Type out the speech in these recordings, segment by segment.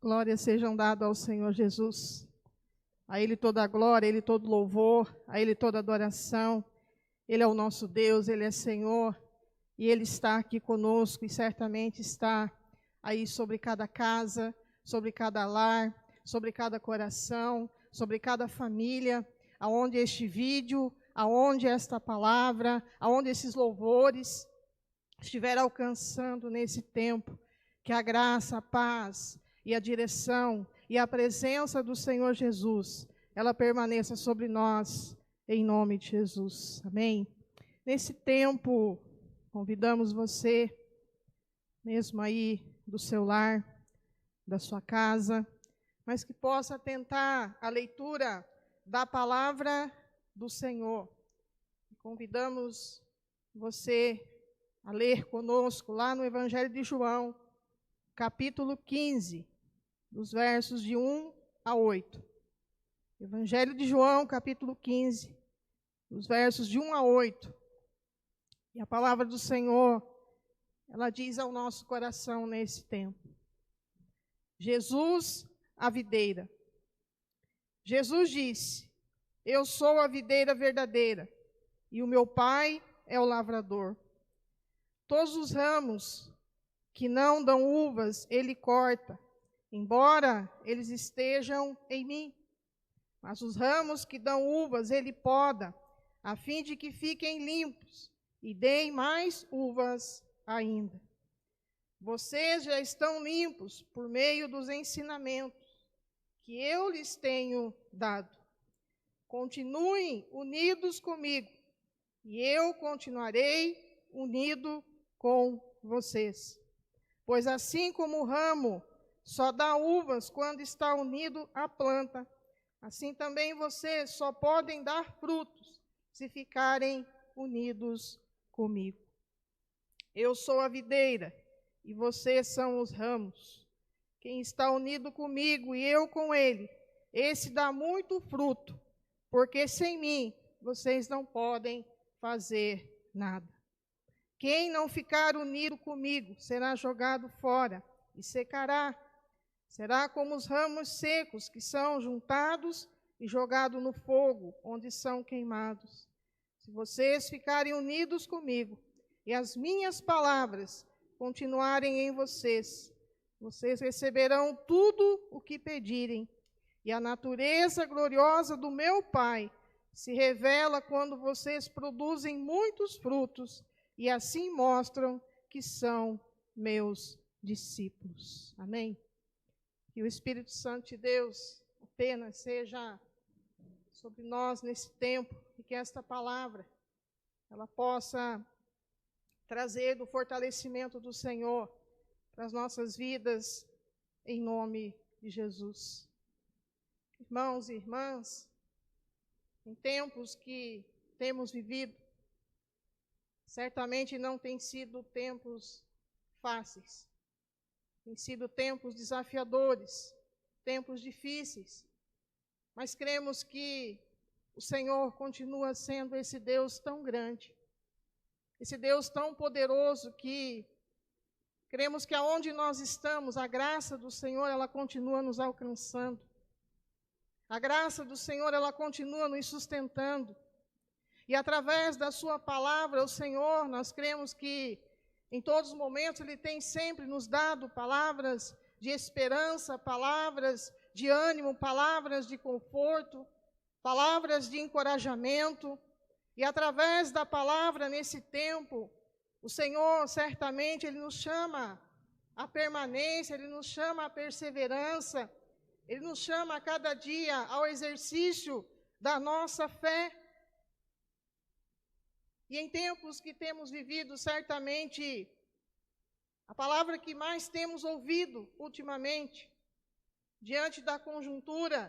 Glórias sejam dadas ao Senhor Jesus. A Ele toda a glória, a Ele todo louvor, a Ele toda adoração. Ele é o nosso Deus, Ele é Senhor. E Ele está aqui conosco e certamente está aí sobre cada casa, sobre cada lar, sobre cada coração, sobre cada família, aonde este vídeo, aonde esta palavra, aonde esses louvores estiver alcançando nesse tempo. Que a graça, a paz e a direção e a presença do Senhor Jesus, ela permaneça sobre nós, em nome de Jesus. Amém? Nesse tempo, convidamos você, mesmo aí do seu lar, da sua casa, mas que possa atentar à leitura da palavra do Senhor. Convidamos você a ler conosco lá no Evangelho de João, capítulo 15, dos versos de 1 a 8. Evangelho de João, capítulo 15, dos versos de 1 a 8. E a palavra do Senhor, ela diz ao nosso coração nesse tempo. Jesus, a videira. Jesus disse: Eu sou a videira verdadeira, e o meu Pai é o lavrador. Todos os ramos que não dão uvas, ele corta, embora eles estejam em mim. Mas os ramos que dão uvas, ele poda, a fim de que fiquem limpos e deem mais uvas ainda. Vocês já estão limpos por meio dos ensinamentos que eu lhes tenho dado. Continuem unidos comigo, e eu continuarei unido com vocês. Pois assim como o ramo só dá uvas quando está unido à planta, assim também vocês só podem dar frutos se ficarem unidos comigo. Eu sou a videira e vocês são os ramos. Quem está unido comigo e eu com ele, esse dá muito fruto, porque sem mim vocês não podem fazer nada. Quem não ficar unido comigo será jogado fora e secará. Será como os ramos secos que são juntados e jogados no fogo, onde são queimados. Se vocês ficarem unidos comigo e as minhas palavras continuarem em vocês, vocês receberão tudo o que pedirem. E a natureza gloriosa do meu Pai se revela quando vocês produzem muitos frutos, e assim mostram que são meus discípulos. Amém? Que o Espírito Santo de Deus apenas seja sobre nós nesse tempo, e que esta palavra, ela possa trazer do fortalecimento do Senhor para as nossas vidas, em nome de Jesus. Irmãos e irmãs, em tempos que temos vivido, certamente não têm sido tempos fáceis. Têm sido tempos desafiadores, tempos difíceis. Mas cremos que o Senhor continua sendo esse Deus tão grande, esse Deus tão poderoso, que cremos que aonde nós estamos, a graça do Senhor, ela continua nos alcançando. A graça do Senhor, ela continua nos sustentando. E através da sua palavra, o Senhor, nós cremos que em todos os momentos Ele tem sempre nos dado palavras de esperança, palavras de ânimo, palavras de conforto, palavras de encorajamento. E através da palavra nesse tempo, o Senhor certamente Ele nos chama à permanência, Ele nos chama à perseverança, Ele nos chama a cada dia ao exercício da nossa fé. E em tempos que temos vivido, certamente, a palavra que mais temos ouvido ultimamente, diante da conjuntura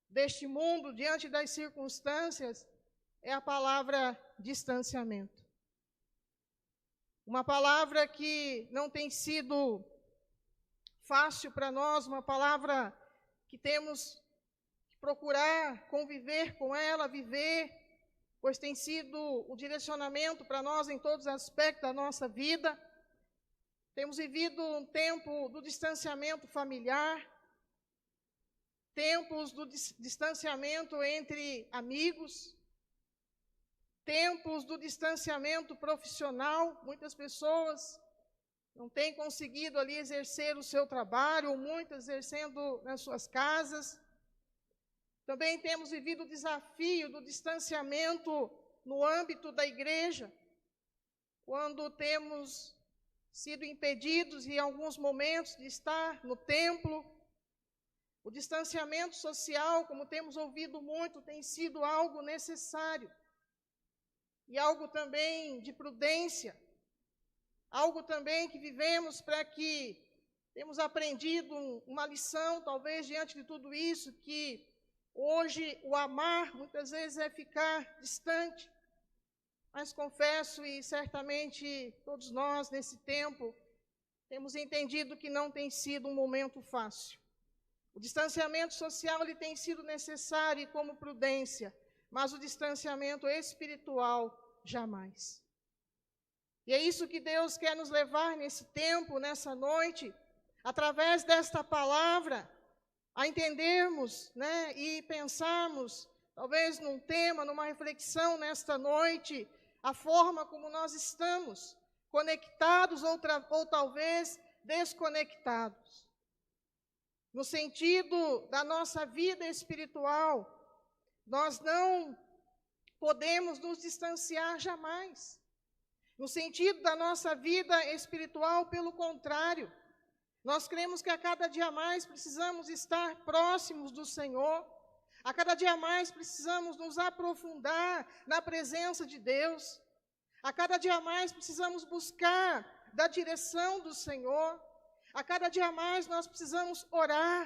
deste mundo, diante das circunstâncias, é a palavra distanciamento. Uma palavra que não tem sido fácil para nós, uma palavra que temos que procurar conviver com ela, viver, pois tem sido o direcionamento para nós em todos os aspectos da nossa vida. Temos vivido um tempo do distanciamento familiar, tempos do distanciamento entre amigos, tempos do distanciamento profissional. Muitas pessoas não têm conseguido ali exercer o seu trabalho, ou muitas exercendo nas suas casas. Também temos vivido o desafio do distanciamento no âmbito da igreja, quando temos sido impedidos em alguns momentos de estar no templo. O distanciamento social, como temos ouvido muito, tem sido algo necessário e algo também de prudência, algo também que vivemos para que temos aprendido uma lição, talvez diante de tudo isso, que hoje o amar muitas vezes é ficar distante. Mas confesso, e certamente todos nós nesse tempo temos entendido que não tem sido um momento fácil. O distanciamento social ele tem sido necessário como prudência, mas o distanciamento espiritual jamais. E é isso que Deus quer nos levar nesse tempo, nessa noite, através desta palavra, a entendermos, e pensarmos, talvez num tema, numa reflexão nesta noite, a forma como nós estamos, conectados ou talvez desconectados. No sentido da nossa vida espiritual, nós não podemos nos distanciar jamais. No sentido da nossa vida espiritual, pelo contrário, nós cremos que a cada dia mais precisamos estar próximos do Senhor, a cada dia mais precisamos nos aprofundar na presença de Deus, a cada dia mais precisamos buscar da direção do Senhor, a cada dia mais nós precisamos orar,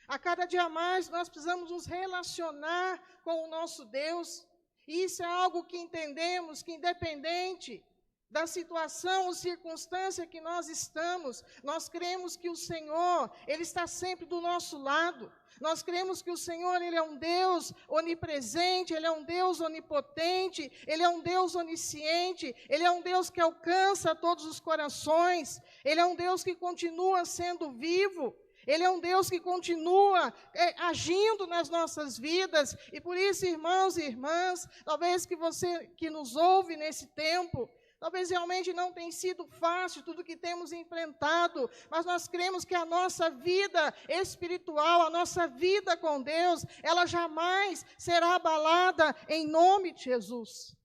a cada dia mais nós precisamos nos relacionar com o nosso Deus. E isso é algo que entendemos que, independente da situação ou circunstância que nós estamos, nós cremos que o Senhor, Ele está sempre do nosso lado. Nós cremos que o Senhor, Ele é um Deus onipresente, Ele é um Deus onipotente, Ele é um Deus onisciente, Ele é um Deus que alcança todos os corações, Ele é um Deus que continua sendo vivo, Ele é um Deus que continua agindo nas nossas vidas. E por isso, irmãos e irmãs, talvez que você que nos ouve nesse tempo, talvez realmente não tenha sido fácil tudo que temos enfrentado, mas nós cremos que a nossa vida espiritual, a nossa vida com Deus, ela jamais será abalada em nome de Jesus.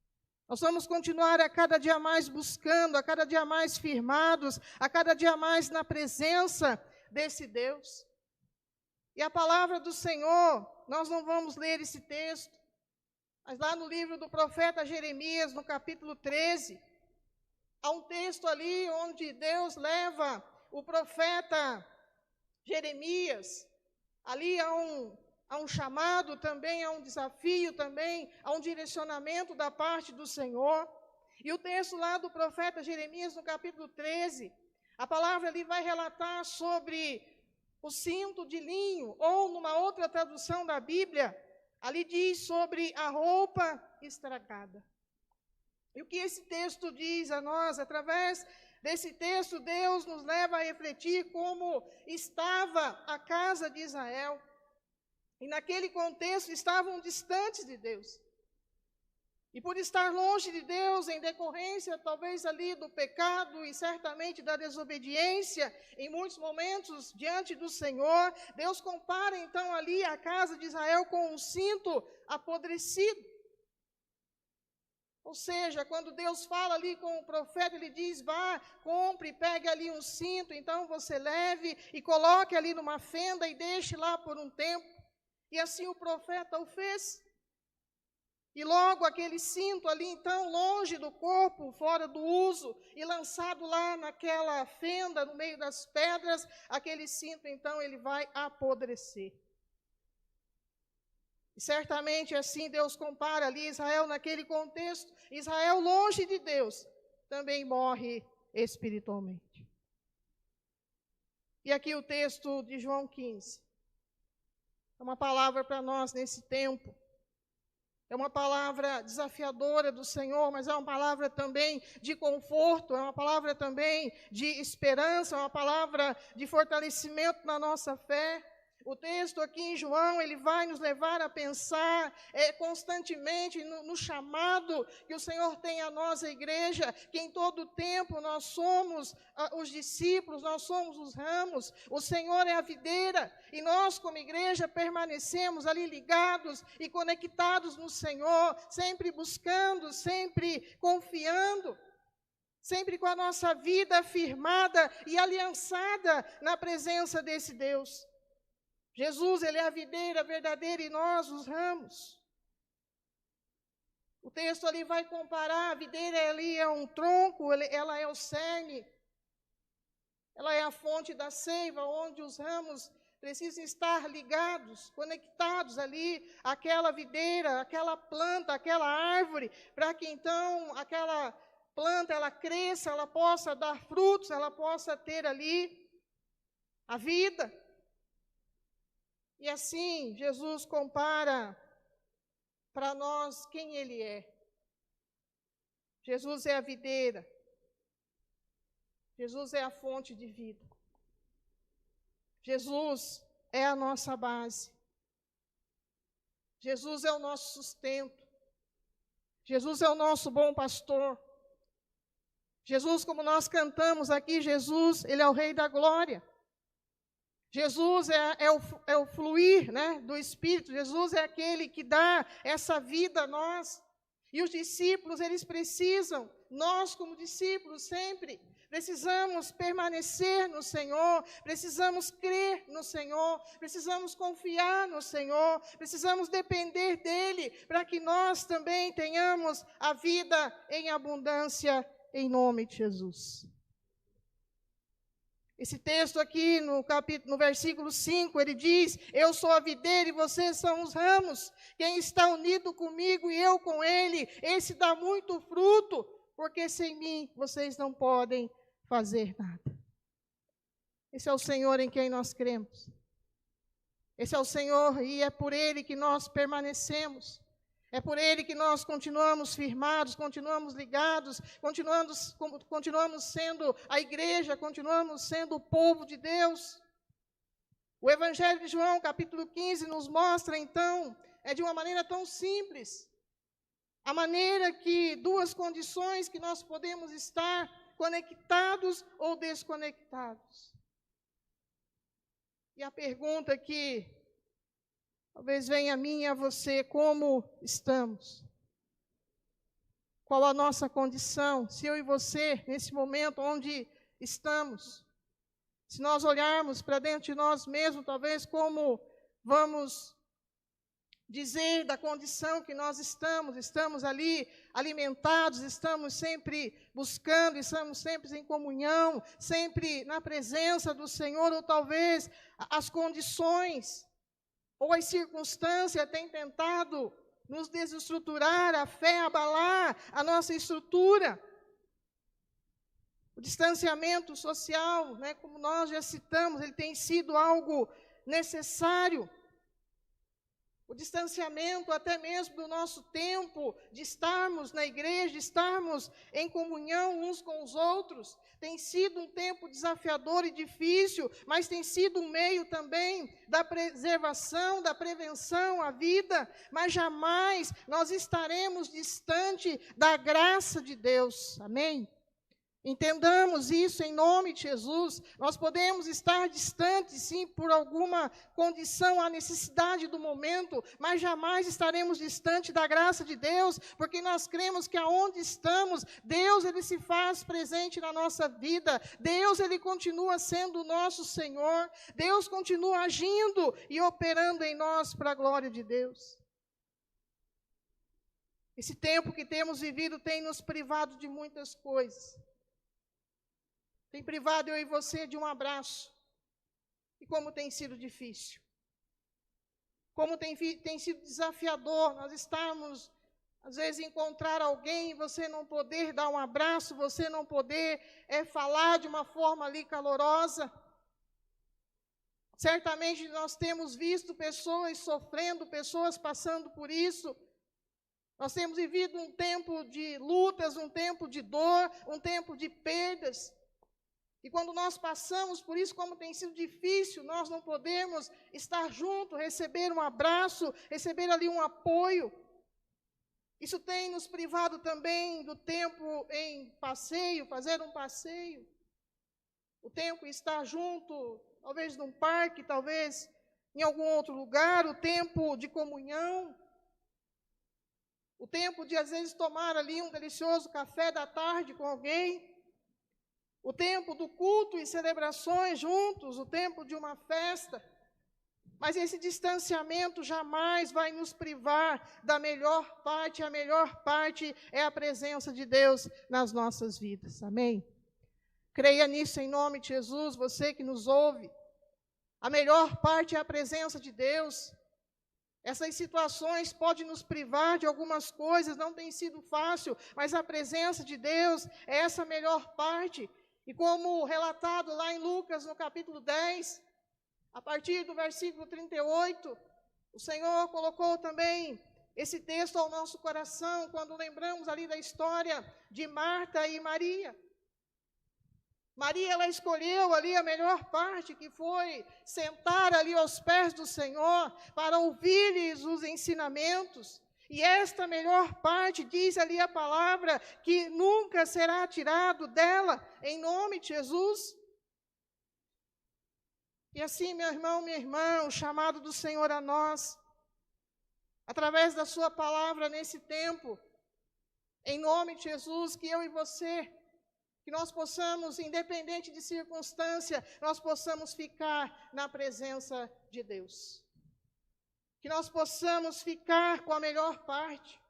Nós vamos continuar a cada dia mais buscando, a cada dia mais firmados, a cada dia mais na presença desse Deus. E a palavra do Senhor, nós não vamos ler esse texto, mas lá no livro do profeta Jeremias, no capítulo 13, há um texto ali onde Deus leva o profeta Jeremias, ali há um chamado também, há um desafio também, há um direcionamento da parte do Senhor. E o texto lá do profeta Jeremias, no capítulo 13, a palavra ali vai relatar sobre o cinto de linho, ou numa outra tradução da Bíblia, ali diz sobre a roupa estragada. E o que esse texto diz a nós? Através desse texto, Deus nos leva a refletir como estava a casa de Israel. E naquele contexto estavam distantes de Deus. E por estar longe de Deus, em decorrência talvez ali do pecado e certamente da desobediência, em muitos momentos diante do Senhor, Deus compara então ali a casa de Israel com um cinto apodrecido. Ou seja, quando Deus fala ali com o profeta, Ele diz, vá, compre, pegue ali um cinto, então você leve e coloque ali numa fenda e deixe lá por um tempo. E assim o profeta o fez. E logo aquele cinto ali, então, longe do corpo, fora do uso, e lançado lá naquela fenda, no meio das pedras, aquele cinto, então, ele vai apodrecer. E certamente assim Deus compara ali Israel naquele contexto. Israel longe de Deus também morre espiritualmente. E aqui o texto de João 15. É uma palavra para nós nesse tempo. É uma palavra desafiadora do Senhor, mas é uma palavra também de conforto, é uma palavra também de esperança, é uma palavra de fortalecimento na nossa fé. O texto aqui em João, ele vai nos levar a pensar constantemente no chamado que o Senhor tem a nós, a igreja, que em todo tempo nós somos os discípulos, nós somos os ramos, o Senhor é a videira, e nós como igreja permanecemos ali ligados e conectados no Senhor, sempre buscando, sempre confiando, sempre com a nossa vida firmada e aliançada na presença desse Deus. Jesus, ele é a videira verdadeira e nós os ramos. O texto ali vai comparar, a videira ali é um tronco, ela é o cerne, ela é a fonte da seiva, onde os ramos precisam estar ligados, conectados ali, àquela videira, àquela planta, àquela árvore, para que então aquela planta, ela cresça, ela possa dar frutos, ela possa ter ali a vida. E assim, Jesus compara para nós quem Ele é. Jesus é a videira. Jesus é a fonte de vida. Jesus é a nossa base. Jesus é o nosso sustento. Jesus é o nosso bom pastor. Jesus, como nós cantamos aqui, Jesus, Ele é o Rei da glória. Jesus é o fluir, né, do Espírito. Jesus é aquele que dá essa vida a nós. E os discípulos, eles precisam, nós como discípulos sempre, precisamos permanecer no Senhor, precisamos crer no Senhor, precisamos confiar no Senhor, precisamos depender dEle, para que nós também tenhamos a vida em abundância, em nome de Jesus. Esse texto aqui, no versículo 5, ele diz: eu sou a videira e vocês são os ramos. Quem está unido comigo e eu com ele, esse dá muito fruto, porque sem mim vocês não podem fazer nada. Esse é o Senhor em quem nós cremos. Esse é o Senhor e é por Ele que nós permanecemos. É por Ele que nós continuamos firmados, continuamos ligados, continuamos sendo a igreja, continuamos sendo o povo de Deus. O Evangelho de João, capítulo 15, nos mostra, então, de uma maneira tão simples, a maneira que duas condições que nós podemos estar conectados ou desconectados. E a pergunta que talvez venha a mim e a você: como estamos? Qual a nossa condição? Se eu e você, nesse momento, onde estamos? Se nós olharmos para dentro de nós mesmos, talvez como vamos dizer da condição que nós estamos ali alimentados, estamos sempre buscando, estamos sempre em comunhão, sempre na presença do Senhor, ou talvez as condições ou as circunstâncias têm tentado nos desestruturar a fé, abalar a nossa estrutura. O distanciamento social, né, como nós já citamos, ele tem sido algo necessário. O distanciamento até mesmo do nosso tempo, de estarmos na igreja, de estarmos em comunhão uns com os outros, tem sido um tempo desafiador e difícil, mas tem sido um meio também da preservação, da prevenção à vida, mas jamais nós estaremos distante da graça de Deus. Amém? Entendamos isso em nome de Jesus. Nós podemos estar distantes, sim, por alguma condição, a necessidade do momento, mas jamais estaremos distantes da graça de Deus, porque nós cremos que aonde estamos, Deus, Ele se faz presente na nossa vida. Deus, Ele continua sendo o nosso Senhor. Deus continua agindo e operando em nós para a glória de Deus. Esse tempo que temos vivido tem nos privado de muitas coisas. Tem privado eu e você de um abraço. E como tem sido difícil. Como tem sido desafiador nós estarmos, às vezes, encontrar alguém e você não poder dar um abraço, você não poder falar de uma forma ali calorosa. Certamente nós temos visto pessoas sofrendo, pessoas passando por isso. Nós temos vivido um tempo de lutas, um tempo de dor, um tempo de perdas. E quando nós passamos por isso, como tem sido difícil, nós não podemos estar junto, receber um abraço, receber ali um apoio. Isso tem nos privado também do tempo em passeio, fazer um passeio. O tempo estar junto, talvez num parque, talvez em algum outro lugar, o tempo de comunhão. O tempo de, às vezes, tomar ali um delicioso café da tarde com alguém. O tempo do culto e celebrações juntos, o tempo de uma festa. Mas esse distanciamento jamais vai nos privar da melhor parte. A melhor parte é a presença de Deus nas nossas vidas. Amém? Creia nisso em nome de Jesus, você que nos ouve. A melhor parte é a presença de Deus. Essas situações podem nos privar de algumas coisas, não tem sido fácil, mas a presença de Deus é essa melhor parte. E como relatado lá em Lucas, no capítulo 10, a partir do versículo 38, o Senhor colocou também esse texto ao nosso coração, quando lembramos ali da história de Marta e Maria. Maria, ela escolheu ali a melhor parte, que foi sentar ali aos pés do Senhor, para ouvir-lhes os ensinamentos. E esta melhor parte, diz ali a palavra, que nunca será tirado dela, em nome de Jesus. E assim, meu irmão, minha irmã, o chamado do Senhor a nós, através da sua palavra nesse tempo, em nome de Jesus, que eu e você, que nós possamos, independente de circunstância, nós possamos ficar na presença de Deus. Que nós possamos ficar com a melhor parte.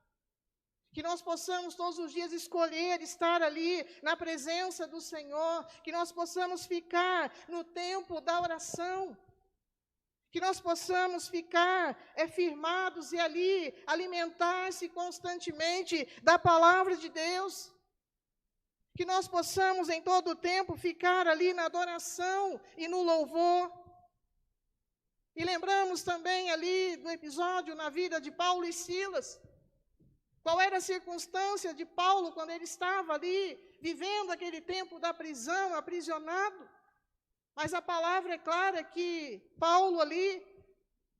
Que nós possamos todos os dias escolher estar ali na presença do Senhor. Que nós possamos ficar no tempo da oração. Que nós possamos ficar firmados e ali alimentar-se constantemente da palavra de Deus. Que nós possamos em todo o tempo ficar ali na adoração e no louvor. E lembramos também ali do episódio na vida de Paulo e Silas. Qual era a circunstância de Paulo quando ele estava ali, vivendo aquele tempo da prisão, aprisionado. Mas a palavra é clara que Paulo ali,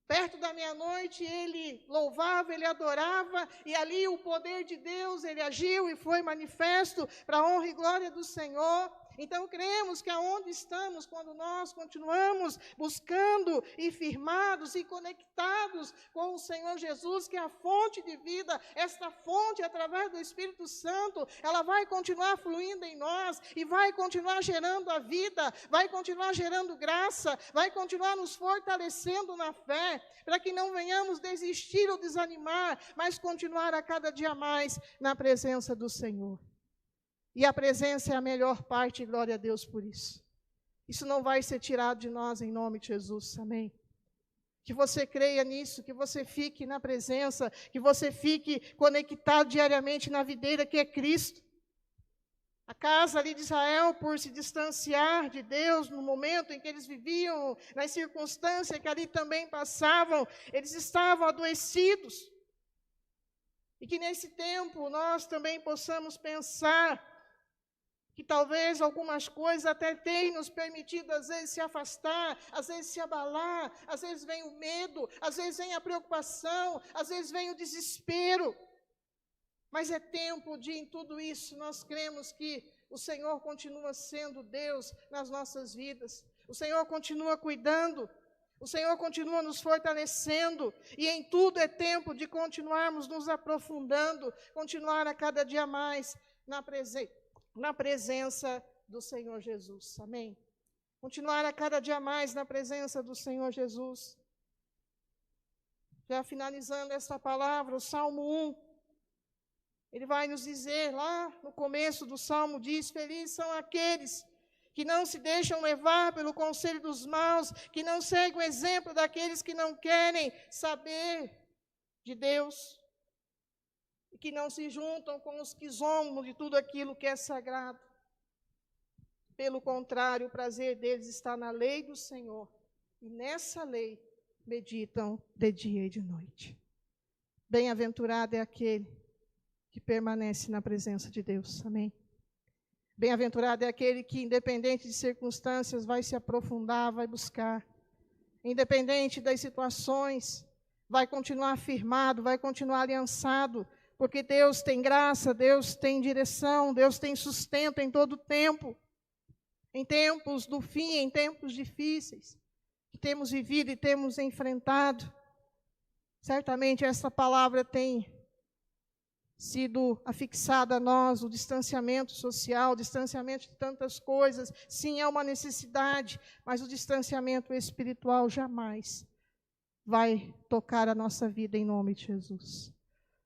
perto da meia-noite, ele louvava, ele adorava, e ali o poder de Deus, ele agiu e foi manifesto para a honra e glória do Senhor. Então, cremos que aonde estamos, quando nós continuamos buscando e firmados e conectados com o Senhor Jesus, que é a fonte de vida, esta fonte, através do Espírito Santo, ela vai continuar fluindo em nós e vai continuar gerando a vida, vai continuar gerando graça, vai continuar nos fortalecendo na fé, para que não venhamos desistir ou desanimar, mas continuar a cada dia mais na presença do Senhor. E a presença é a melhor parte, e glória a Deus por isso. Isso não vai ser tirado de nós em nome de Jesus, amém? Que você creia nisso, que você fique na presença, que você fique conectado diariamente na videira que é Cristo. A casa ali de Israel, por se distanciar de Deus no momento em que eles viviam, nas circunstâncias que ali também passavam, eles estavam adoecidos. E que nesse tempo nós também possamos pensar que talvez algumas coisas até tenham nos permitido, às vezes, se afastar, às vezes se abalar, às vezes vem o medo, às vezes vem a preocupação, às vezes vem o desespero. Mas é tempo de, em tudo isso, nós cremos que o Senhor continua sendo Deus nas nossas vidas. O Senhor continua cuidando, o Senhor continua nos fortalecendo, e em tudo é tempo de continuarmos nos aprofundando, continuar a cada dia mais na presença do Senhor Jesus, amém? Continuar a cada dia mais na presença do Senhor Jesus. Já finalizando esta palavra, o Salmo 1, ele vai nos dizer, lá no começo do Salmo, diz: felizes são aqueles que não se deixam levar pelo conselho dos maus, que não seguem o exemplo daqueles que não querem saber de Deus, e que não se juntam com os que zombam de tudo aquilo que é sagrado. Pelo contrário, o prazer deles está na lei do Senhor, e nessa lei meditam de dia e de noite. Bem-aventurado é aquele que permanece na presença de Deus, amém? Bem-aventurado é aquele que, independente de circunstâncias, vai se aprofundar, vai buscar. Independente das situações, vai continuar firmado, vai continuar aliançado, porque Deus tem graça, Deus tem direção, Deus tem sustento em todo tempo. Em tempos do fim, em tempos difíceis, que temos vivido e temos enfrentado, certamente essa palavra tem sido afixada a nós, o distanciamento social, o distanciamento de tantas coisas. Sim, é uma necessidade, mas o distanciamento espiritual jamais vai tocar a nossa vida em nome de Jesus.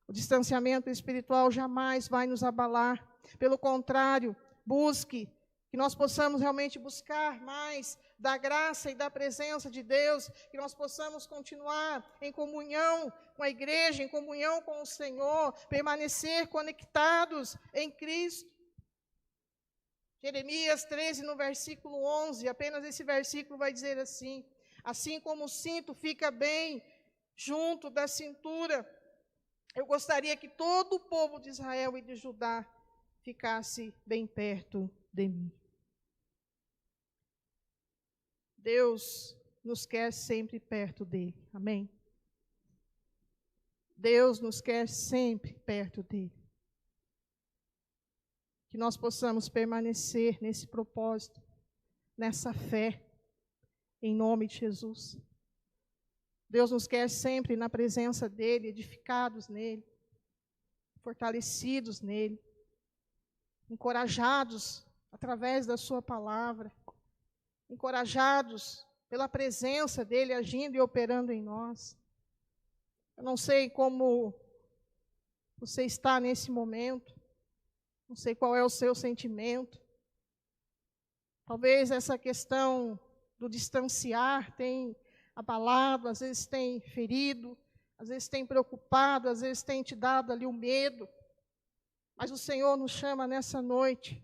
O distanciamento espiritual jamais vai nos abalar. Pelo contrário, busque que nós possamos realmente buscar mais da graça e da presença de Deus, que nós possamos continuar em comunhão com a igreja, em comunhão com o Senhor, permanecer conectados em Cristo. Jeremias 13, no versículo 11, apenas esse versículo vai dizer assim: assim como o cinto fica bem junto da cintura, eu gostaria que todo o povo de Israel e de Judá ficasse bem perto de mim. Deus nos quer sempre perto dele, amém? Deus nos quer sempre perto dele. Que nós possamos permanecer nesse propósito, nessa fé, em nome de Jesus. Deus nos quer sempre na presença dele, edificados nele, fortalecidos nele, encorajados através da sua palavra, encorajados pela presença dele agindo e operando em nós. Eu não sei como você está nesse momento, não sei qual é o seu sentimento. Talvez essa questão do distanciar tenha abalado, às vezes tem ferido, às vezes tem preocupado, às vezes tem te dado ali o medo. Mas o Senhor nos chama nessa noite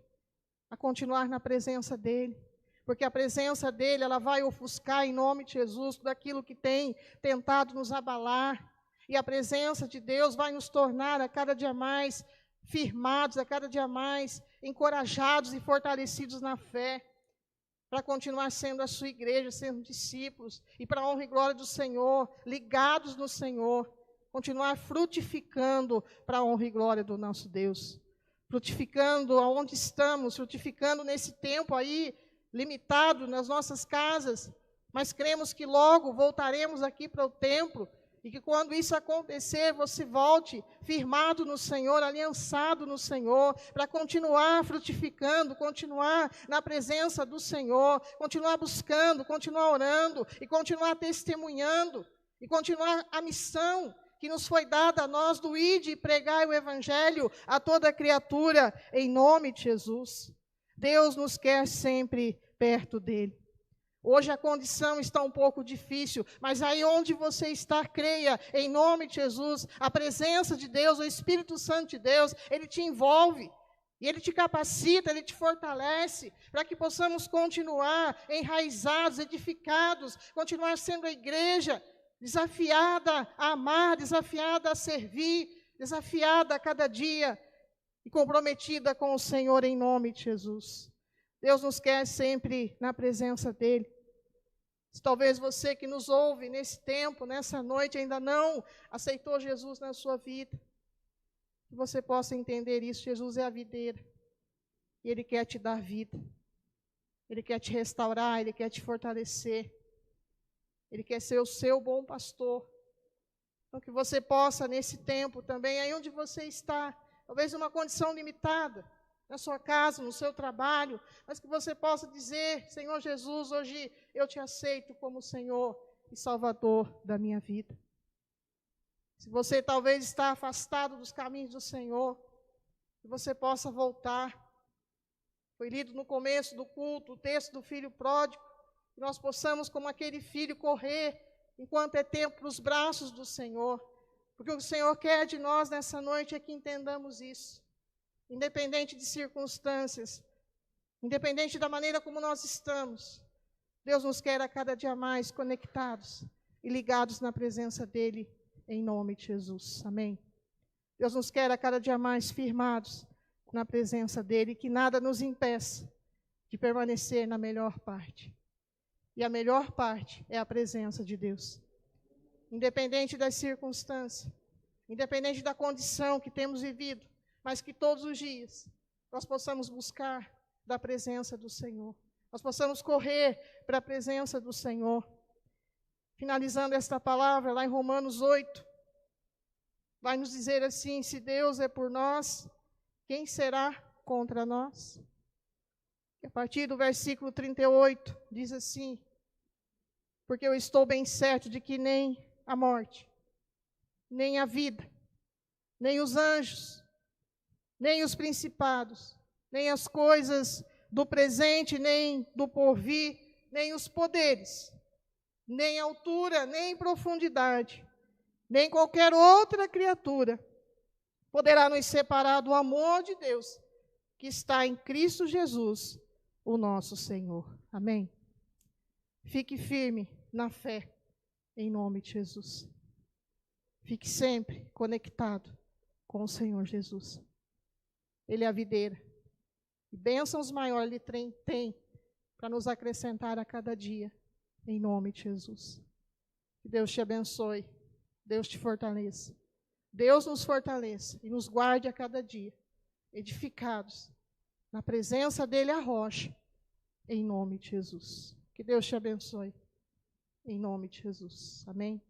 a continuar na presença dele. Porque a presença dele, ela vai ofuscar em nome de Jesus tudo aquilo que tem tentado nos abalar. E a presença de Deus vai nos tornar a cada dia mais firmados, a cada dia mais encorajados e fortalecidos na fé, para continuar sendo a sua igreja, sendo discípulos, e para a honra e glória do Senhor, ligados no Senhor, continuar frutificando para a honra e glória do nosso Deus. Frutificando aonde estamos, frutificando nesse tempo aí, limitado nas nossas casas, mas cremos que logo voltaremos aqui para o templo, e que quando isso acontecer, você volte firmado no Senhor, aliançado no Senhor, para continuar frutificando, continuar na presença do Senhor, continuar buscando, continuar orando, e continuar testemunhando, e continuar a missão que nos foi dada a nós do ide e pregai o Evangelho a toda criatura, em nome de Jesus. Deus nos quer sempre perto dele. Hoje a condição está um pouco difícil, mas aí onde você está, creia, em nome de Jesus, a presença de Deus, o Espírito Santo de Deus, ele te envolve, e ele te capacita, ele te fortalece, para que possamos continuar enraizados, edificados, continuar sendo a igreja desafiada a amar, desafiada a servir, desafiada a cada dia, e comprometida com o Senhor em nome de Jesus. Deus nos quer sempre na presença dele. Se talvez você que nos ouve nesse tempo, nessa noite, ainda não aceitou Jesus na sua vida, que você possa entender isso. Jesus é a videira, e ele quer te dar vida, ele quer te restaurar, ele quer te fortalecer, ele quer ser o seu bom pastor. Então que você possa nesse tempo também, aí onde você está, talvez numa condição limitada, na sua casa, no seu trabalho, mas que você possa dizer: Senhor Jesus, hoje eu te aceito como Senhor e Salvador da minha vida. Se você talvez está afastado dos caminhos do Senhor, que você possa voltar. Foi lido no começo do culto o texto do filho pródigo, que nós possamos, como aquele filho, correr enquanto é tempo para os braços do Senhor, porque o que o Senhor quer de nós nessa noite é que entendamos isso. Independente de circunstâncias, independente da maneira como nós estamos, Deus nos quer a cada dia mais conectados e ligados na presença dEle, em nome de Jesus. Amém? Deus nos quer a cada dia mais firmados na presença dele, que nada nos impeça de permanecer na melhor parte. E a melhor parte é a presença de Deus. Independente das circunstâncias, independente da condição que temos vivido, mas que todos os dias nós possamos buscar da presença do Senhor. Nós possamos correr para a presença do Senhor. Finalizando esta palavra, lá em Romanos 8, vai nos dizer assim: se Deus é por nós, quem será contra nós? E a partir do versículo 38, diz assim: porque eu estou bem certo de que nem a morte, nem a vida, nem os anjos, nem os principados, nem as coisas do presente, nem do porvir, nem os poderes, nem altura, nem profundidade, nem qualquer outra criatura poderá nos separar do amor de Deus que está em Cristo Jesus, o nosso Senhor. Amém? Fique firme na fé, em nome de Jesus. Fique sempre conectado com o Senhor Jesus. Ele é a videira. E bênçãos maiores Ele tem para nos acrescentar a cada dia, em nome de Jesus. Que Deus te abençoe, Deus te fortaleça. Deus nos fortaleça e nos guarde a cada dia, edificados na presença dEle, a rocha, em nome de Jesus. Que Deus te abençoe, em nome de Jesus. Amém?